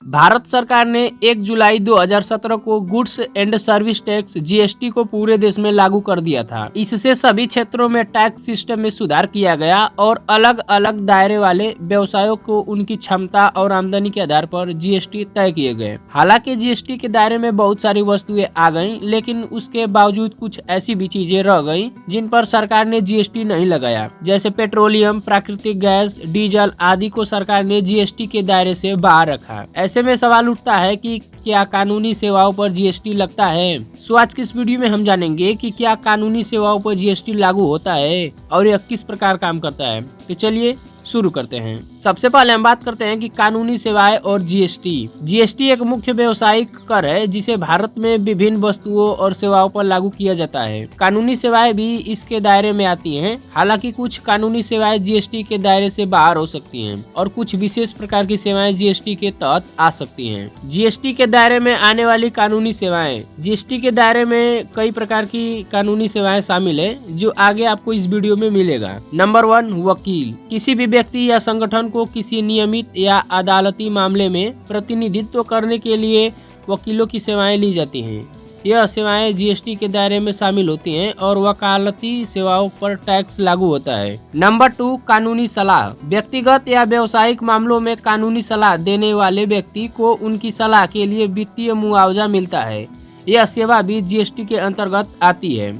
भारत सरकार ने 1 जुलाई 2017 को goods and service tax GST को पूरे देश में लागू कर दिया था। इससे सभी क्षेत्रों में टैक्स सिस्टम में सुधार किया गया और अलग अलग दायरे वाले व्यवसायों को उनकी क्षमता और आमदनी के आधार पर जीएसटी तय किए गए। हालांकि जीएसटी के दायरे में बहुत सारी वस्तुएं आ गईं, लेकिन उसके बावजूद कुछ ऐसी भी चीजें रह गईं जिन पर सरकार ने जीएसटी नहीं लगाया, जैसे पेट्रोलियम, प्राकृतिक गैस, डीजल आदि को सरकार ने जीएसटी के दायरे से बाहर रखा। ऐसे में सवाल उठता है कि क्या कानूनी सेवाओं पर जीएसटी लगता है। सो आज की इस वीडियो में हम जानेंगे कि क्या कानूनी सेवाओं पर जीएसटी लागू होता है और यह किस प्रकार काम करता है। तो चलिए शुरू करते हैं। सबसे पहले हम बात करते हैं कि कानूनी सेवाएं और जीएसटी। जीएसटी एक मुख्य व्यवसायिक कर है जिसे भारत में विभिन्न वस्तुओं और सेवाओं पर लागू किया जाता है। कानूनी सेवाएं भी इसके दायरे में आती हैं। हालांकि कुछ कानूनी सेवाएं जीएसटी के दायरे से बाहर हो सकती हैं और कुछ विशेष प्रकार की सेवाएं जीएसटी के तहत आ सकती हैं। जीएसटी के दायरे में आने वाली कानूनी सेवाएं। जीएसटी के दायरे में कई प्रकार की कानूनी सेवाएं शामिल है जो आगे आपको इस वीडियो में मिलेगा। नंबर 1, वकील। किसी भी व्यक्ति या संगठन को किसी नियमित या अदालती मामले में प्रतिनिधित्व करने के लिए वकीलों की सेवाएं ली जाती हैं। यह सेवाएं जीएसटी के दायरे में शामिल होती हैं और वकालती सेवाओं पर टैक्स लागू होता है। नंबर 2, कानूनी सलाह। व्यक्तिगत या व्यावसायिक मामलों में कानूनी सलाह देने वाले व्यक्ति को उनकी सलाह के लिए वित्तीय मुआवजा मिलता है। यह सेवा भी जीएसटी के अंतर्गत आती है।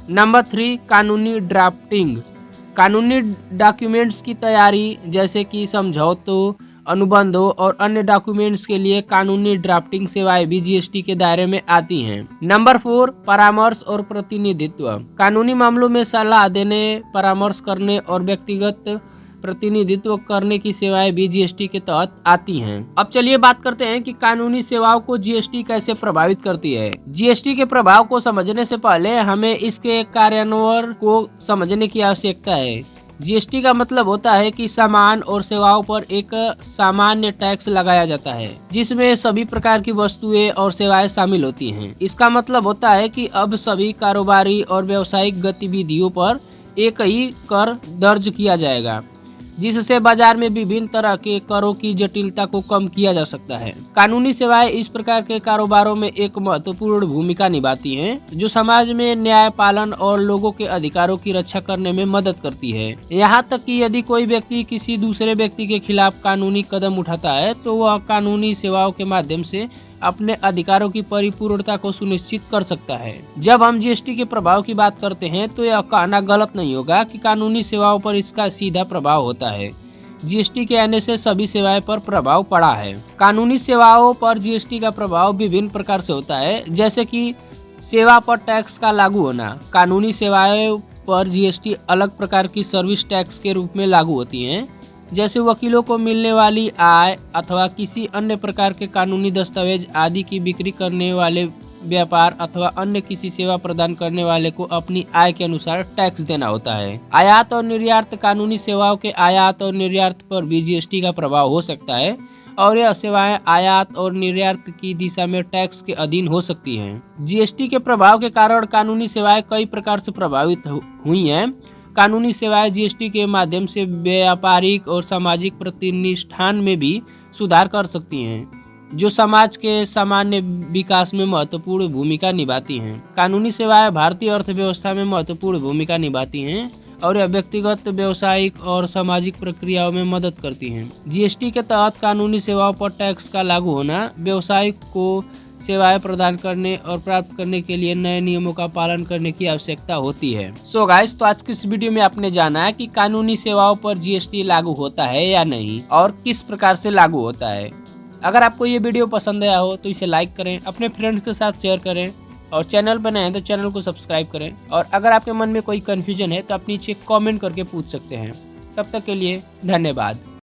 नंबर 3, कानूनी ड्राफ्टिंग। कानूनी डॉक्यूमेंट्स की तैयारी जैसे कि समझौतों, अनुबंधों और अन्य डॉक्यूमेंट्स के लिए कानूनी ड्राफ्टिंग सेवाएं भी जीएसटी के दायरे में आती हैं। नंबर 4, परामर्श और प्रतिनिधित्व। कानूनी मामलों में सलाह देने, परामर्श करने और व्यक्तिगत प्रतिनिधित्व करने की सेवाएं भी जीएसटी के तहत आती हैं। अब चलिए बात करते हैं कि कानूनी सेवाओं को जीएसटी कैसे प्रभावित करती है। जीएसटी के प्रभाव को समझने से पहले हमें इसके कार्यान्वयन को समझने की आवश्यकता है। जीएसटी का मतलब होता है कि सामान और सेवाओं पर एक सामान्य टैक्स लगाया जाता है जिसमें सभी प्रकार की वस्तुएं और सेवाएं शामिल होती हैं। इसका मतलब होता है कि अब सभी कारोबारी और व्यावसायिक गतिविधियों पर एक ही कर दर्ज किया जाएगा, जिससे बाजार में विभिन्न तरह के करों की जटिलता को कम किया जा सकता है। कानूनी सेवाएं इस प्रकार के कारोबारों में एक महत्वपूर्ण भूमिका निभाती हैं, जो समाज में न्याय पालन और लोगों के अधिकारों की रक्षा करने में मदद करती है। यहाँ तक कि यदि कोई व्यक्ति किसी दूसरे व्यक्ति के खिलाफ कानूनी कदम उठाता है तो वह कानूनी सेवाओं के माध्यम से अपने अधिकारों की परिपूर्णता को सुनिश्चित कर सकता है। जब हम जीएसटी के प्रभाव की बात करते हैं तो यह कहना गलत नहीं होगा कि कानूनी सेवाओं पर इसका सीधा प्रभाव होता है। जीएसटी के आने से सभी सेवाएं पर प्रभाव पड़ा है। कानूनी सेवाओं पर जीएसटी का प्रभाव विभिन्न प्रकार से होता है, जैसे कि सेवा पर टैक्स का लागू होना। कानूनी सेवाओं पर जीएसटी अलग प्रकार की सर्विस टैक्स के रूप में लागू होती है, जैसे वकीलों को मिलने वाली आय अथवा किसी अन्य प्रकार के कानूनी दस्तावेज आदि की बिक्री करने वाले व्यापार अथवा अन्य किसी सेवा प्रदान करने वाले को अपनी आय के अनुसार टैक्स देना होता है। आयात और निर्यात। कानूनी सेवाओं के आयात और निर्यात पर भी जीएसटी का प्रभाव हो सकता है और यह सेवाएं आयात और निर्यात की दिशा में टैक्स के अधीन हो सकती हैं। जीएसटी के प्रभाव के कारण कानूनी सेवाएं कई प्रकार से प्रभावित हुई हैं। कानूनी सेवाएं जीएसटी के माध्यम से व्यापारिक और सामाजिक प्रतिष्ठान में भी सुधार कर सकती हैं, जो समाज के सामान्य विकास में महत्वपूर्ण भूमिका निभाती हैं। कानूनी सेवाएं भारतीय अर्थव्यवस्था में महत्वपूर्ण भूमिका निभाती हैं और यह व्यक्तिगत, व्यावसायिक और सामाजिक प्रक्रियाओं में मदद करती हैं। जीएसटी के तहत कानूनी सेवाओं पर टैक्स का लागू होना व्यवसाय को सेवाएं प्रदान करने और प्राप्त करने के लिए नए नियमों का पालन करने की आवश्यकता होती है। सो गाइस, तो आज की इस वीडियो में आपने जाना है कि कानूनी सेवाओं पर जीएसटी लागू होता है या नहीं और किस प्रकार से लागू होता है। अगर आपको ये वीडियो पसंद आया हो तो इसे लाइक करें, अपने फ्रेंड्स के साथ शेयर करें और चैनल पर नए हैं तो चैनल को सब्सक्राइब करें। और अगर आपके मन में कोई कन्फ्यूजन है तो आप नीचे कॉमेंट करके पूछ सकते हैं। तब तक के लिए धन्यवाद।